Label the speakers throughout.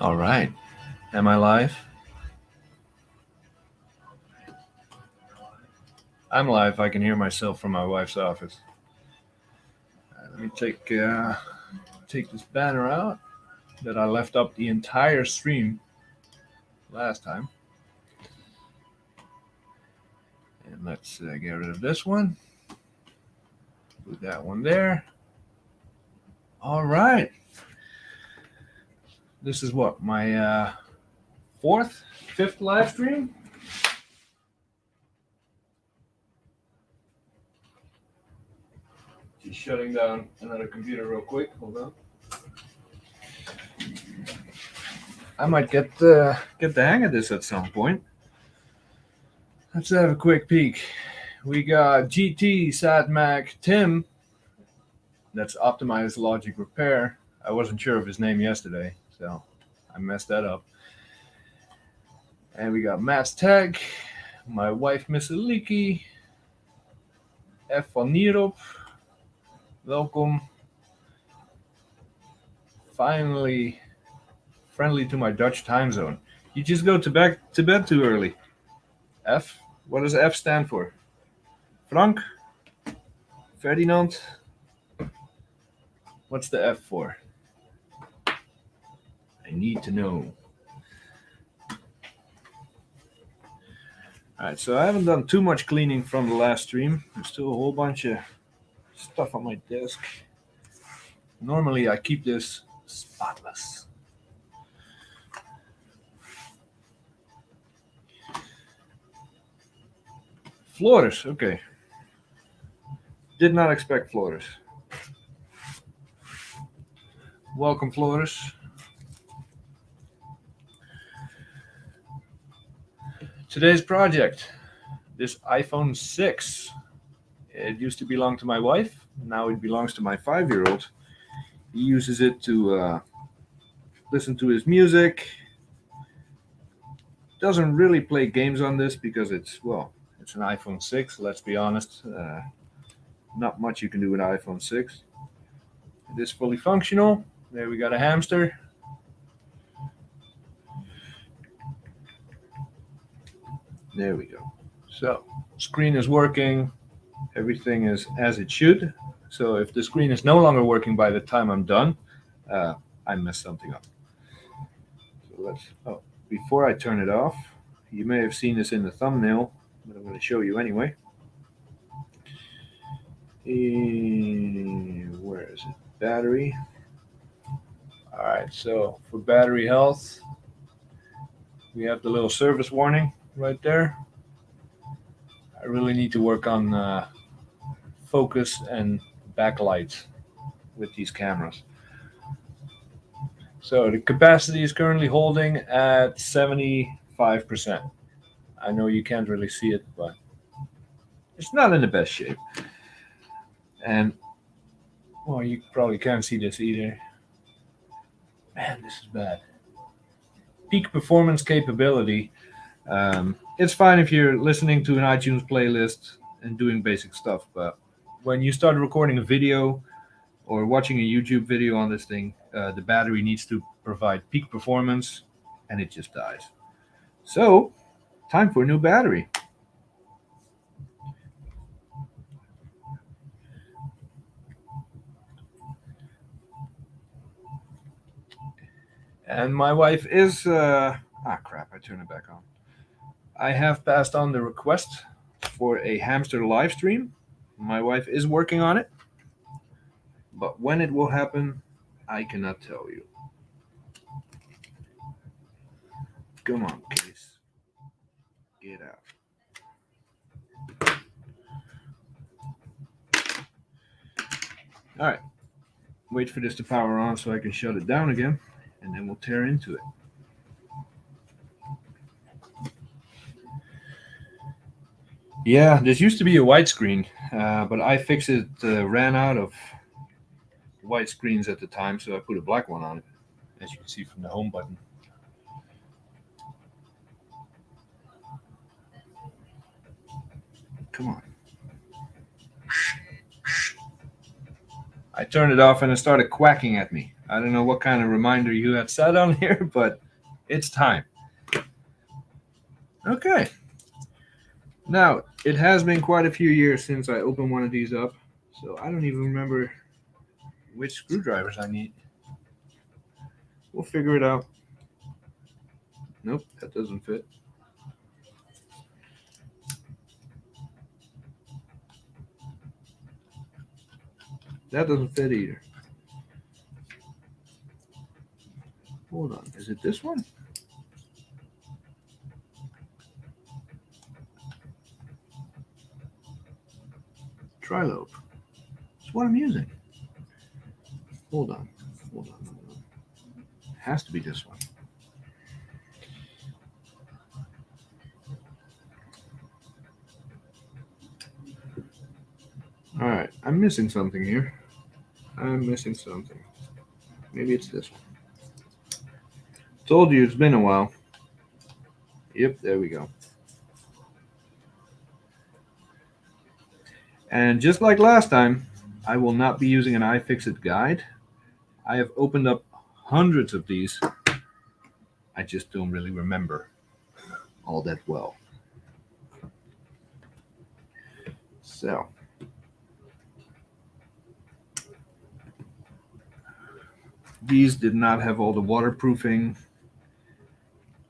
Speaker 1: All right. Am I live? I'm live. I can hear myself from my wife's office. Let me take this banner out that I left up the entire stream last time. And let's get rid of this one. Put that one there. All right. This is what, my fifth live stream? Just shutting down another computer real quick. Hold on. I might get the hang of this at some point. Let's have a quick peek. We got GT, SatMac, Tim. That's Optimized Logic Repair. I wasn't sure of his name yesterday, so I messed that up. And we got Matt's Tech, my wife Miss Aliki, F van Nierop. Welcome. Finally friendly to my Dutch time zone. You just go to bed too early. F? What does F stand for? Frank? Ferdinand? What's the F for? I need to know. Alright, so I haven't done too much cleaning from the last stream. There's still a whole bunch of stuff on my desk. Normally I keep this spotless. Flores, okay. Did not expect Flores. Welcome, Flores. Today's project, this iPhone 6. It used to belong to my wife. Now it belongs to my 5-year-old. He uses it to listen to his music. Doesn't really play games on this because it's an iPhone 6, let's be honest. Not much you can do with an iPhone 6. It is fully functional. There we got a hamster. There we go. So, screen is working. Everything is as it should. So if the screen is no longer working by the time I'm done, I messed something up. So before I turn it off, you may have seen this in the thumbnail, but I'm going to show you anyway. Where is it? Battery. All right, so for battery health, we have the little service warning right there. I really need to work on focus and backlight with these cameras. So the capacity is currently holding at 75%. I know you can't really see it, but it's not in the best shape. And, well, you probably can't see this either. Man, this is bad. Peak performance capability. It's fine if you're listening to an iTunes playlist and doing basic stuff, but when you start recording a video or watching a YouTube video on this thing, the battery needs to provide peak performance, and it just dies. So, time for a new battery. And my wife is... crap, I turned it back on. I have passed on the request for a hamster live stream. My wife is working on it. But when it will happen, I cannot tell you. Come on, Case. Get out. All right. Wait for this to power on so I can shut it down again, and then we'll tear into it. Yeah, this used to be a widescreen, but iFixit ran out of white screens at the time, so I put a black one on it, as you can see from the home button. Come on. I turned it off and it started quacking at me. I don't know what kind of reminder you had set on here, but it's time. Okay. Now, it has been quite a few years since I opened one of these up, so I don't even remember which screwdrivers I need. We'll figure it out. Nope, that doesn't fit. That doesn't fit either. Hold on, is it this one? Trilobe. That's what I'm using. Hold on. It has to be this one. Alright, I'm missing something here. Maybe it's this one. Told you it's been a while. Yep, there we go. And just like last time, I will not be using an iFixit guide. I have opened up hundreds of these. I just don't really remember all that well. So, these did not have all the waterproofing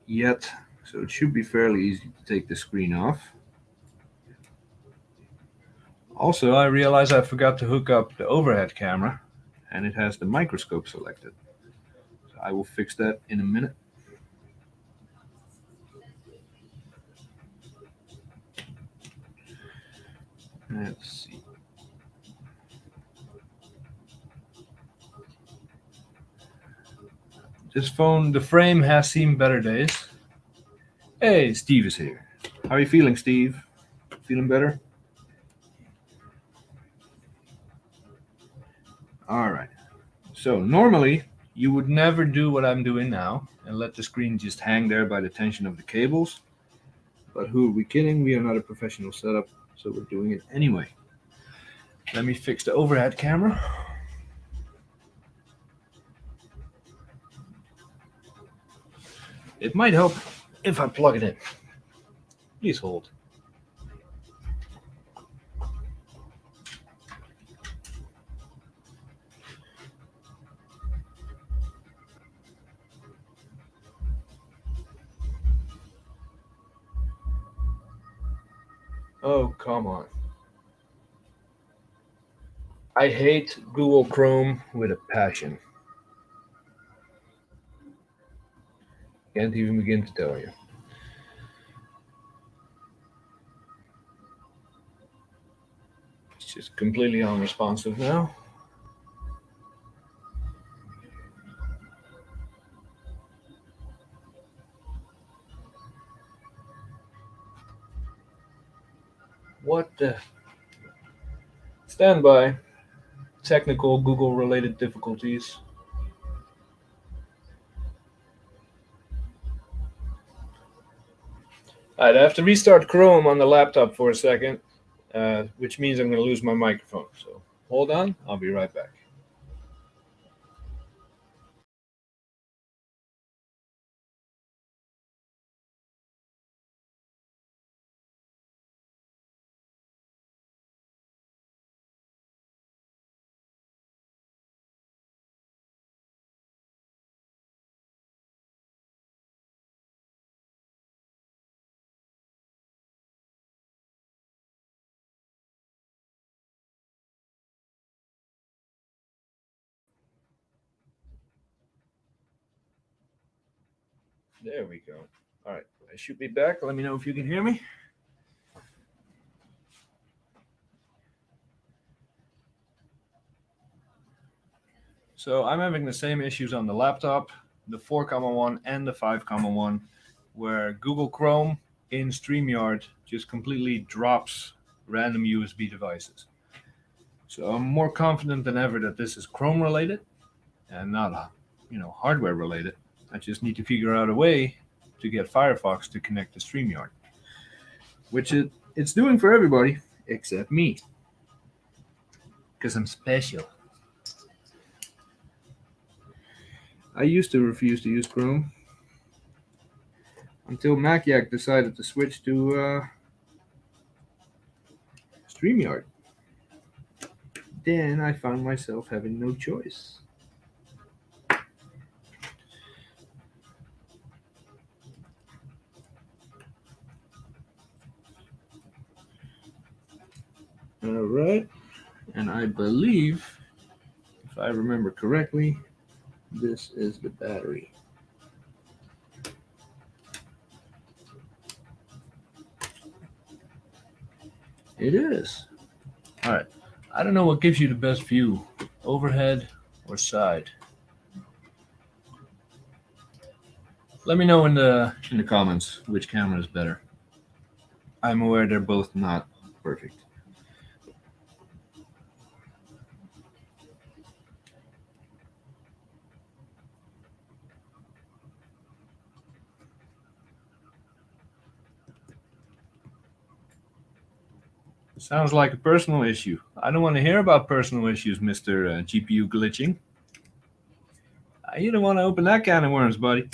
Speaker 1: yet, so it should be fairly easy to take the screen off. Also, I realized I forgot to hook up the overhead camera, and it has the microscope selected. So I will fix that in a minute. Let's see. This phone, the frame has seen better days. Hey, Steve is here. How are you feeling, Steve? Feeling better? All right. So normally you would never do what I'm doing now and let the screen just hang there by the tension of the cables. But who are we kidding? We are not a professional setup, so we're doing it anyway. Let me fix the overhead camera. It might help if I plug it in. Please hold. Oh, come on. I hate Google Chrome with a passion. Can't even begin to tell you. It's just completely unresponsive now. What the? Stand by. Technical Google related difficulties. Alright, I have to restart Chrome on the laptop for a second, which means I'm going to lose my microphone. So hold on, I'll be right back. There we go. All right, I should be back. Let me know if you can hear me. So I'm having the same issues on the laptop, the 4,1 and the 5,1, where Google Chrome in StreamYard just completely drops random USB devices. So I'm more confident than ever that this is Chrome related and not, hardware related. I just need to figure out a way to get Firefox to connect to StreamYard, which it's doing for everybody except me, because I'm special. I used to refuse to use Chrome until Macyak decided to switch to StreamYard. Then I found myself having no choice. All right, and I believe, if I remember correctly, this is the battery. It is. All right. I don't know what gives you the best view, overhead or side. Let me know in the comments which camera is better. I'm aware they're both not perfect. Sounds like a personal issue. I don't want to hear about personal issues, Mr. GPU glitching. You don't want to open that can of worms, buddy.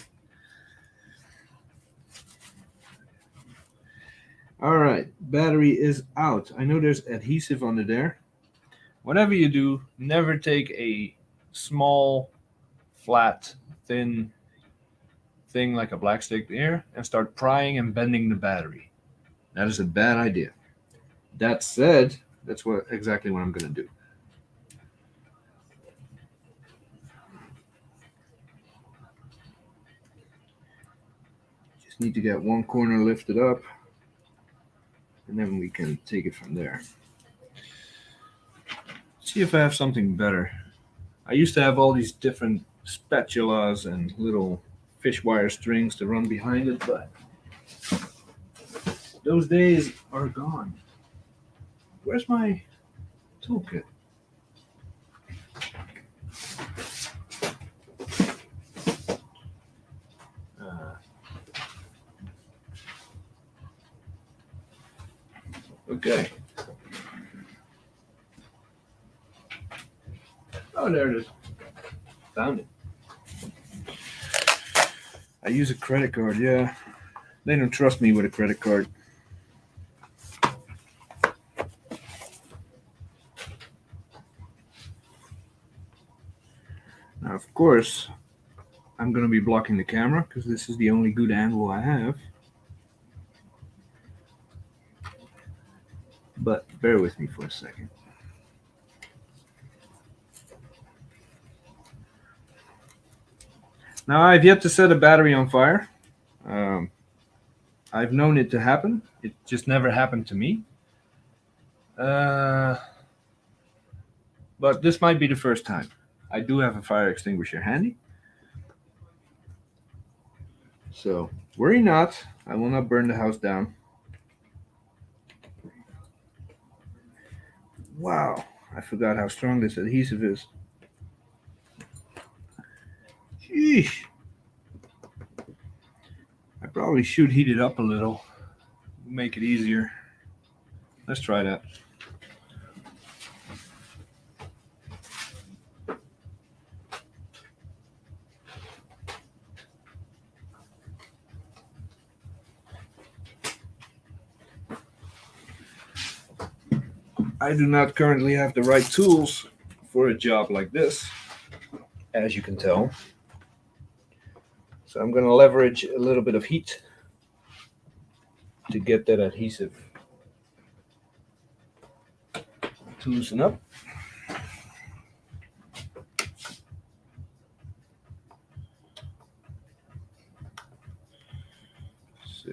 Speaker 1: All right, battery is out. I know there's adhesive under there. Whatever you do, never take a small, flat, thin thing like a black stick there and start prying and bending the battery. That is a bad idea. That said, that's exactly what I'm going to do. Just need to get one corner lifted up, and then we can take it from there. See if I have something better. I used to have all these different spatulas and little fish wire strings to run behind it, but those days are gone. Where's my toolkit? Okay. Oh, there it is. Found it. I use a credit card, yeah. They don't trust me with a credit card. Now, of course, I'm going to be blocking the camera because this is the only good angle I have. But bear with me for a second. Now, I've yet to set a battery on fire. I've known it to happen. It just never happened to me. But this might be the first time. I do have a fire extinguisher handy. So, worry not. I will not burn the house down. Wow, I forgot how strong this adhesive is. Sheesh. I probably should heat it up a little. Make it easier. Let's try that. I do not currently have the right tools for a job like this, as you can tell. So I'm going to leverage a little bit of heat to get that adhesive to loosen up. So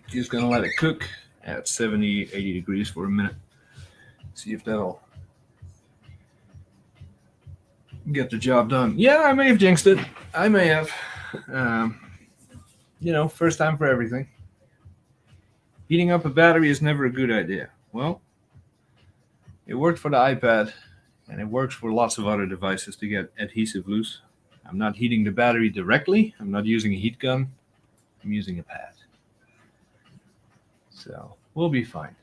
Speaker 1: just going to let it cook at 70, 80 degrees for a minute. See if that'll get the job done. Yeah, I may have jinxed it. I may have. First time for everything. Heating up a battery is never a good idea. Well, it worked for the iPad, and it works for lots of other devices to get adhesive loose. I'm not heating the battery directly. I'm not using a heat gun. I'm using a pad. So we'll be fine.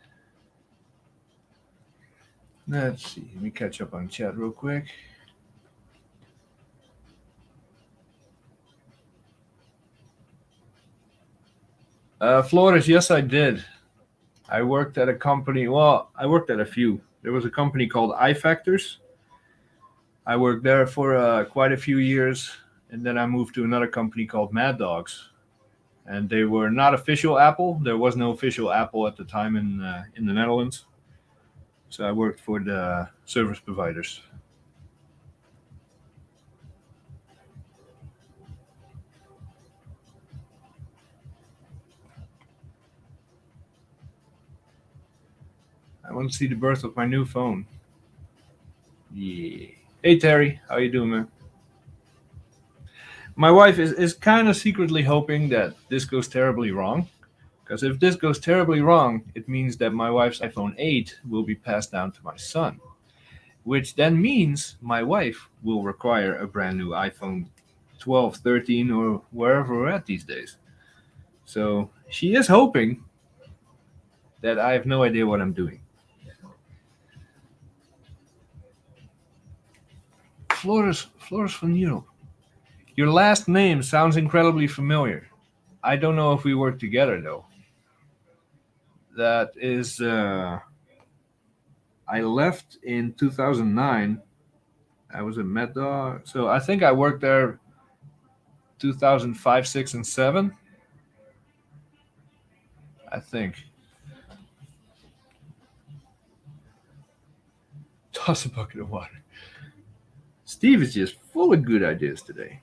Speaker 1: Let's see. Let me catch up on chat real quick. Flores, yes, I did. I worked at a company. Well, I worked at a few. There was a company called iFactors. I worked there for quite a few years, and then I moved to another company called Mad Dogs, and they were not official Apple. There was no official Apple at the time in the Netherlands, so I worked for the service providers. I want to see the birth of my new phone. Yeah. Hey Terry, how you doing, man? My wife is kind of secretly hoping that this goes terribly wrong. Because if this goes terribly wrong, it means that my wife's iPhone 8 will be passed down to my son, which then means my wife will require a brand new iPhone 12, 13, or wherever we're at these days. So she is hoping that I have no idea what I'm doing. Flores van Nero. Your last name sounds incredibly familiar. I don't know if we work together though. That is, I left in 2009. I was at Meta, so I think I worked there 2005, six, and seven. I think. Toss a bucket of water. Steve is just full of good ideas today.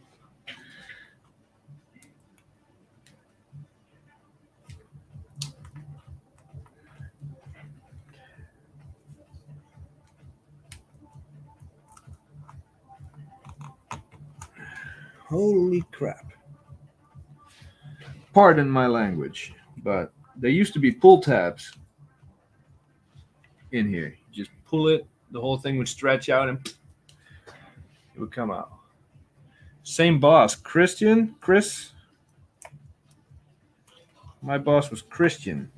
Speaker 1: Holy crap. Pardon my language, but there used to be pull tabs in here. You just pull it, the whole thing would stretch out and it would come out. Same boss, Chris. My boss was Christian.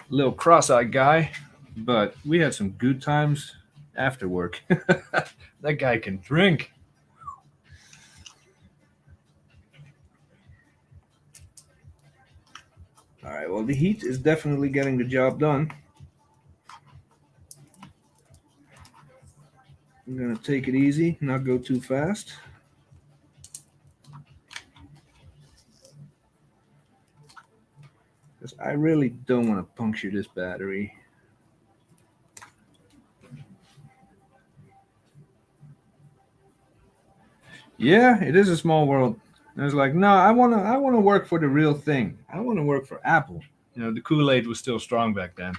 Speaker 1: Little cross-eyed guy, but we had some good times after work. That guy can drink. All right, well, the heat is definitely getting the job done. I'm going to take it easy, not go too fast. Because I really don't want to puncture this battery. Yeah, it is a small world. And I was like, no, I wanna work for the real thing. I want to work for Apple. You know, the Kool-Aid was still strong back then.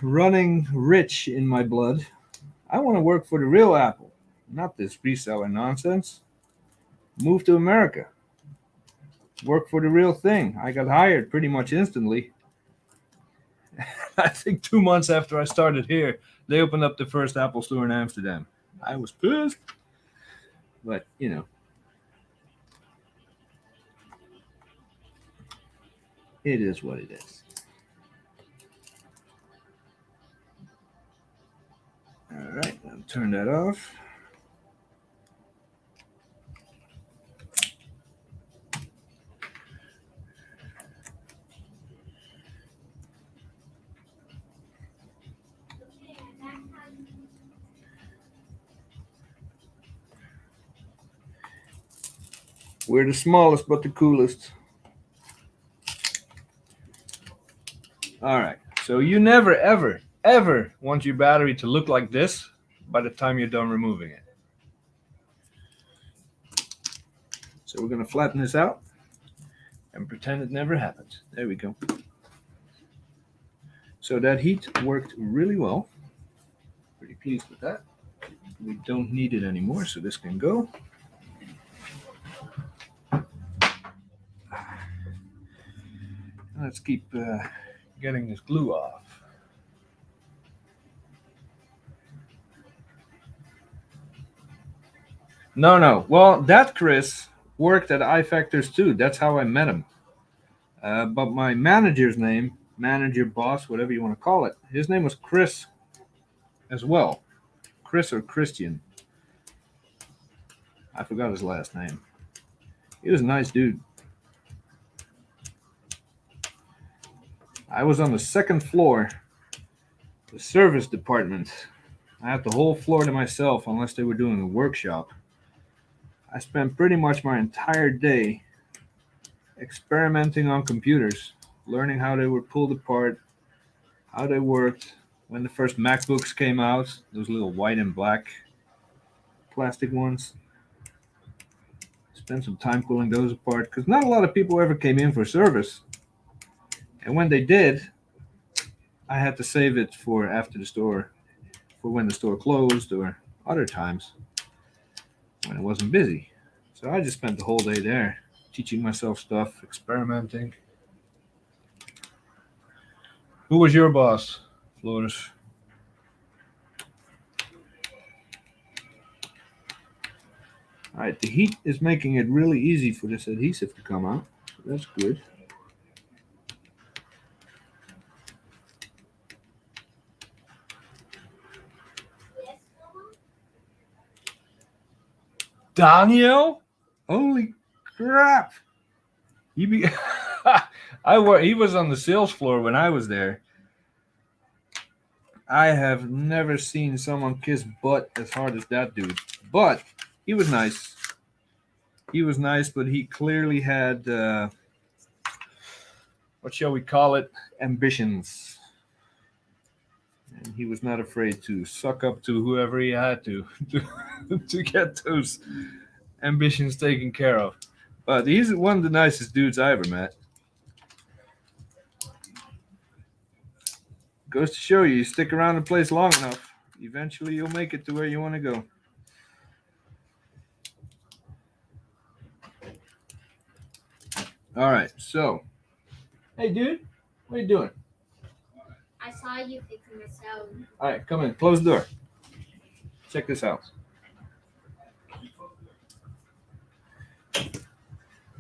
Speaker 1: Running rich in my blood. I want to work for the real Apple, not this reseller nonsense. Move to America. Work for the real thing. I got hired pretty much instantly. I think 2 months after I started here, they opened up the first Apple store in Amsterdam. I was pissed. But, you know, it is what it is. All right, I'll turn that off. We're the smallest but the coolest. All right. So you never, ever, ever want your battery to look like this by the time you're done removing it. So we're going to flatten this out and pretend it never happened. There we go. So that heat worked really well. Pretty pleased with that. We don't need it anymore, so this can go. Let's keep getting this glue off. No. Well, that Chris worked at iFactors too. That's how I met him. But my manager's name, manager, boss, whatever you want to call it, his name was Chris as well. Chris or Christian. I forgot his last name. He was a nice dude. I was on the second floor, the service department. I had the whole floor to myself unless they were doing a workshop. I spent pretty much my entire day experimenting on computers, learning how they were pulled apart, how they worked. When the first MacBooks came out, those little white and black plastic ones, spent some time pulling those apart because not a lot of people ever came in for service. And when they did, I had to save it for after the store, for when the store closed or other times when it wasn't busy. So I just spent the whole day there, teaching myself stuff, experimenting. Who was your boss, Flores? All right, the heat is making it really easy for this adhesive to come out. So that's good. Daniel? Holy crap! He be he was on the sales floor when I was there. I have never seen someone kiss butt as hard as that dude. But he was nice. He was nice, but he clearly had what shall we call it? Ambitions. And he was not afraid to suck up to whoever he had to get those ambitions taken care of. But he's one of the nicest dudes I ever met. Goes to show you stick around a place long enough, eventually you'll make it to where you want to go. All right, so. Hey, dude, what are you doing?
Speaker 2: I saw you fixing this out.
Speaker 1: All right, come in. Close the door. Check this out.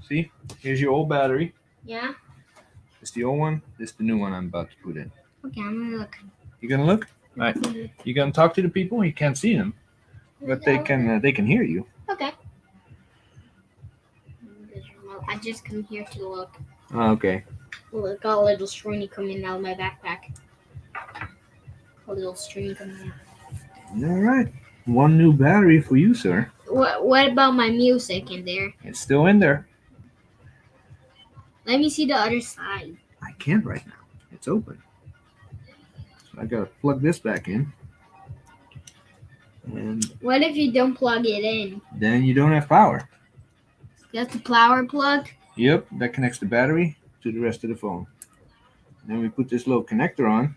Speaker 1: See, here's your old battery.
Speaker 2: Yeah?
Speaker 1: It's the old one. This is the new one I'm about to put in.
Speaker 2: Okay, I'm gonna look.
Speaker 1: You gonna look? All right. You gonna talk to the people? You can't see them, but they can hear you.
Speaker 2: Okay. I just come here to look.
Speaker 1: Oh, okay.
Speaker 2: Look, got a little stringy coming out of my backpack. A little string coming out.
Speaker 1: All right. One new battery for you, sir.
Speaker 2: What about my music in there?
Speaker 1: It's still in there.
Speaker 2: Let me see the other side.
Speaker 1: I can't right now. It's open. So I gotta plug this back in. And
Speaker 2: what if you don't plug it in?
Speaker 1: Then you don't have power.
Speaker 2: That's the power plug?
Speaker 1: Yep, that connects the battery to the rest of the phone. Then we put this little connector on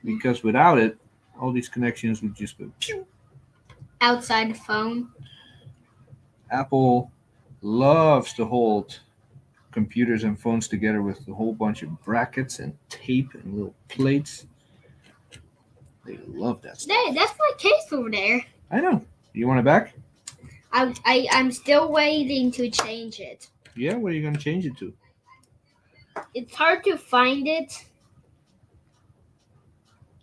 Speaker 1: because without it, all these connections would just go pew.
Speaker 2: Outside the phone?
Speaker 1: Apple loves to hold computers and phones together with a whole bunch of brackets and tape and little plates. They love that stuff.
Speaker 2: That's my case over there.
Speaker 1: I know. You want it back?
Speaker 2: I'm still waiting to change it.
Speaker 1: Yeah, what are you going to change it to?
Speaker 2: It's hard to find it.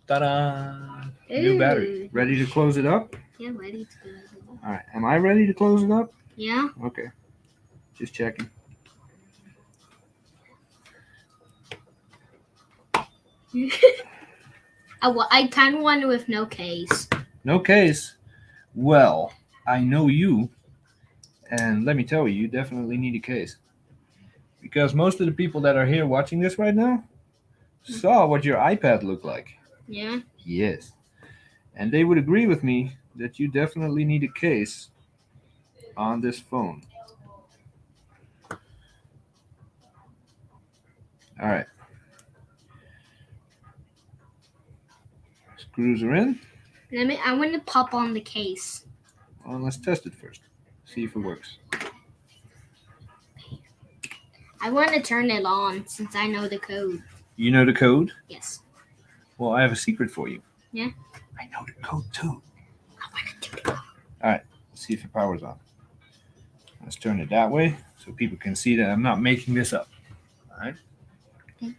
Speaker 1: Ta-da! New battery. Ready to close it up?
Speaker 2: Yeah, ready to close it up.
Speaker 1: All right. Am I ready to close it up?
Speaker 2: Yeah.
Speaker 1: Okay. Just checking.
Speaker 2: I kind of want it with no case.
Speaker 1: No case? Well, I know you, and let me tell you, you definitely need a case. Because most of the people that are here watching this right now saw what your iPad looked like.
Speaker 2: Yeah?
Speaker 1: Yes. And they would agree with me that you definitely need a case on this phone. All right. Screws are in.
Speaker 2: I want to pop on the case.
Speaker 1: Well, let's test it first. See if it works.
Speaker 2: I want to turn it on since I know the code.
Speaker 1: You know the code?
Speaker 2: Yes.
Speaker 1: Well, I have a secret for you.
Speaker 2: Yeah?
Speaker 1: I know the code too.
Speaker 2: I want to do the code.
Speaker 1: All right. Let's see if the power's on. Let's turn it that way so people can see that I'm not making this up. All right. Okay.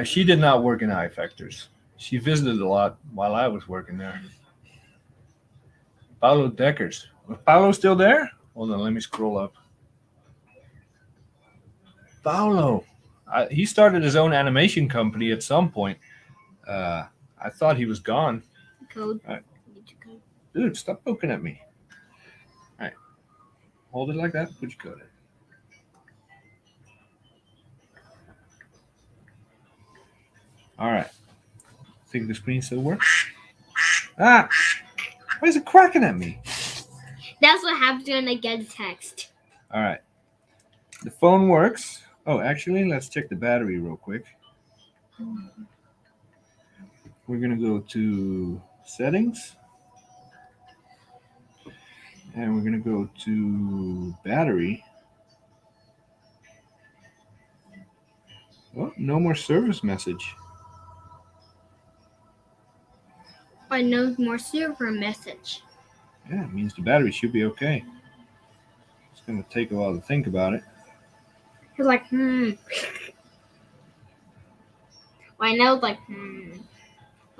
Speaker 1: She did not work in iFactors. She visited a lot while I was working there. Paulo Deckers Paolo still there? Hold on, let me scroll up. Paolo. He started his own animation company at some point. I thought he was gone.
Speaker 2: Code.
Speaker 1: All right. Dude, stop poking at me. All right. Hold it like that. Put your code in. All right. Think the screen still works? Ah! Why is it cracking at me?
Speaker 2: That's what happens when I get a text.
Speaker 1: All right. The phone works. Oh, actually, let's check the battery real quick. We're going to go to settings. And we're going to go to battery. Oh, no more service message.
Speaker 2: Or no more server message.
Speaker 1: Yeah, it means the battery should be okay. It's going to take a while to think about it.
Speaker 2: He's like, I know, like,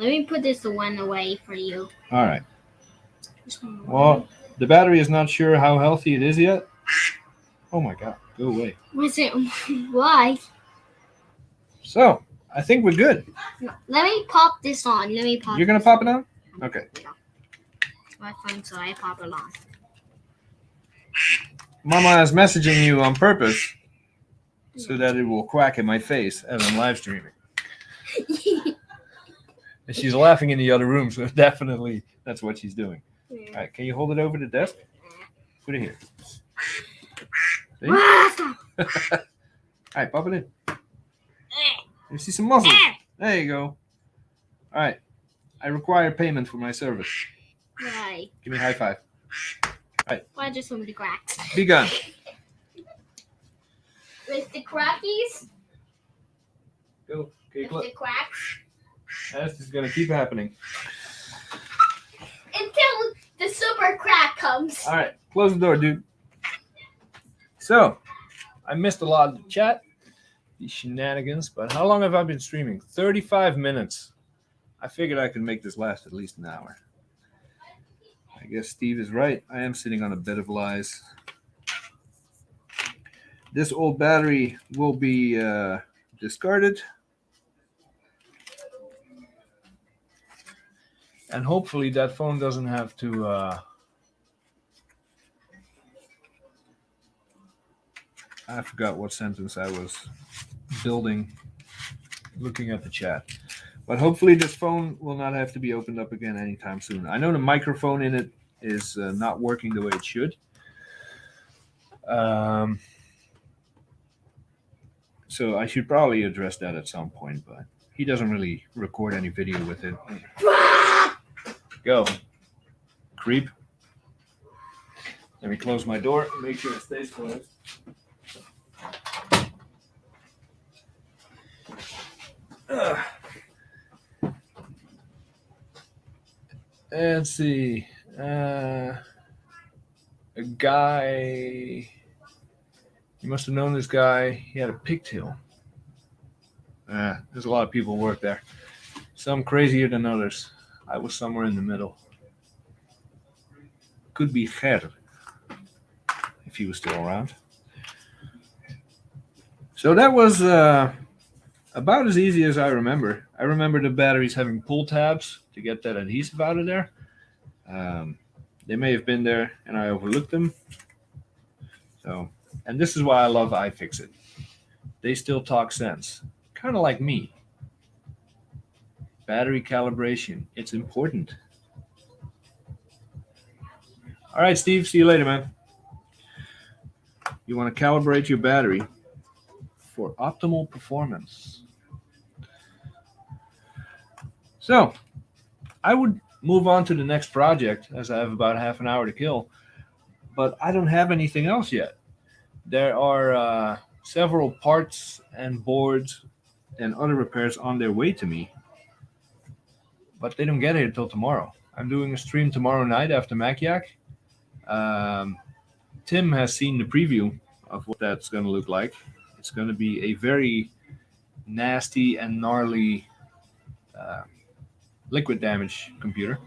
Speaker 2: Let me put this one away for you.
Speaker 1: All right. Well, the battery is not sure how healthy it is yet. Oh my God, go away.
Speaker 2: What's it? Why?
Speaker 1: So, I think we're good.
Speaker 2: No, let me pop this on. You're
Speaker 1: going to pop it on? Okay.
Speaker 2: My phone, so I pop it on.
Speaker 1: Mama is messaging you on purpose so that it will quack in my face as I'm live streaming. And she's laughing in the other room, so definitely that's what she's doing. All right, can you hold it over the desk? Put it here. See? All right, pop it in. You see some muscles. There you go. All right. I require payment for my service.
Speaker 2: Why?
Speaker 1: Give me a high five. All right.
Speaker 2: Why just so many cracks?
Speaker 1: Be gone.
Speaker 2: With the crackies?
Speaker 1: Go. Okay,
Speaker 2: With the cracks?
Speaker 1: This is going to keep happening.
Speaker 2: Until the super crack comes.
Speaker 1: All right. Close the door, dude. So, I missed a lot of the chat, these shenanigans, but how long have I been streaming? 35 minutes. I figured I could make this last at least an hour. I guess Steve is right. I am sitting on a bed of lies. This old battery will be discarded. And hopefully that phone doesn't have to... I forgot what sentence I was building, looking at the chat. But hopefully this phone will not have to be opened up again anytime soon. I know the microphone in it is not working the way it should. So I should probably address that at some point, but he doesn't really record any video with it. Go. Creep. Let me close my door and make sure it stays closed. Let's see. A guy. You must have known this guy. He had a pigtail. There's a lot of people who work there. Some crazier than others. I was somewhere in the middle. Could be Ger, if he was still around. So that was about as easy as I remember. I remember the batteries having pull tabs to get that adhesive out of there. They may have been there and I overlooked them. So, and this is why I love iFixit. They still talk sense, kind of like me. Battery calibration, it's important. All right, Steve, see you later, man. You want to calibrate your battery for optimal performance. So, I would move on to the next project as I have about half an hour to kill, but I don't have anything else yet. There are several parts and boards and other repairs on their way to me, but they don't get here till tomorrow. I'm doing a stream tomorrow night after Macyak. Tim has seen the preview of what that's going to look like. It's going to be a very nasty and gnarly liquid damage computer.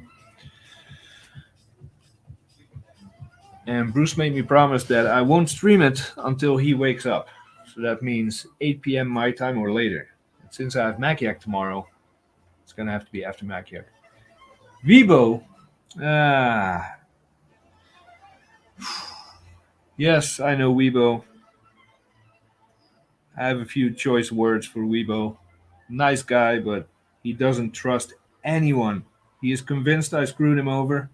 Speaker 1: And Bruce made me promise that I won't stream it until he wakes up. So that means 8 p.m. my time or later. And since I have Maciak tomorrow, it's gonna have to be after Maciak. Vibo. Ah, yes, I know Weibo. I have a few choice words for Weibo. Nice guy, but he doesn't trust anyone. He is convinced I screwed him over.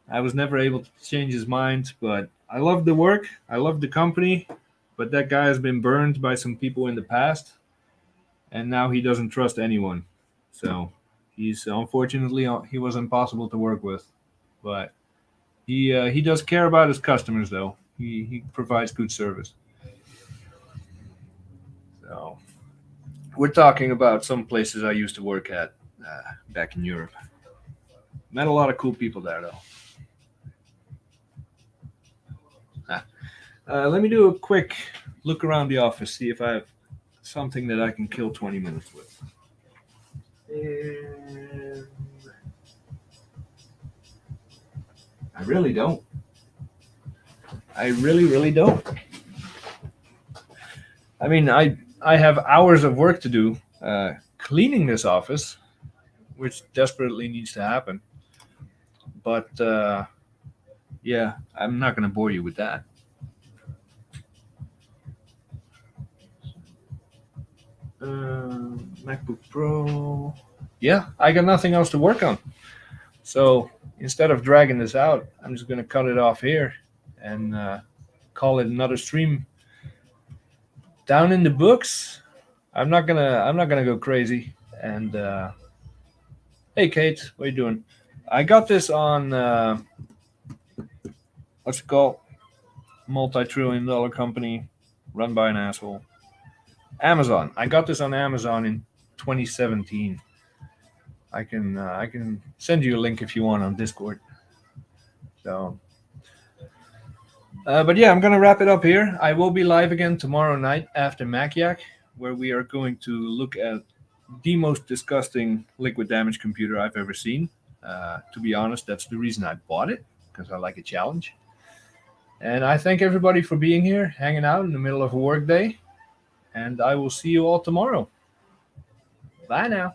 Speaker 1: I was never able to change his mind, but I love the work. I love the company, but that guy has been burned by some people in the past, and now he doesn't trust anyone. So he's unfortunately he was impossible to work with, but he does care about his customers though. He provides good service. So we're talking about some places I used to work at back in Europe. Met a lot of cool people there though. Ah. Let me do a quick look around the office, see if I have something that I can kill 20 minutes with. And I really don't. I really don't. I mean, I have hours of work to do cleaning this office, which desperately needs to happen. But yeah, I'm not going to bore you with that. MacBook Pro. Yeah, I got nothing else to work on. So instead of dragging this out, I'm just going to cut it off here and call it another stream. Down in the books. I'm not gonna go crazy. And hey, Kate, what are you doing? I got this on what's it called? Multi-trillion-dollar company run by an asshole. Amazon. I got this on Amazon in 2017. I can send you a link if you want on Discord. So, but yeah, I'm gonna wrap it up here. I will be live again tomorrow night after Maciak, where we are going to look at the most disgusting liquid damage computer I've ever seen. To be honest, that's the reason I bought it because I like a challenge. And I thank everybody for being here, hanging out in the middle of a work day. And I will see you all tomorrow. Bye now.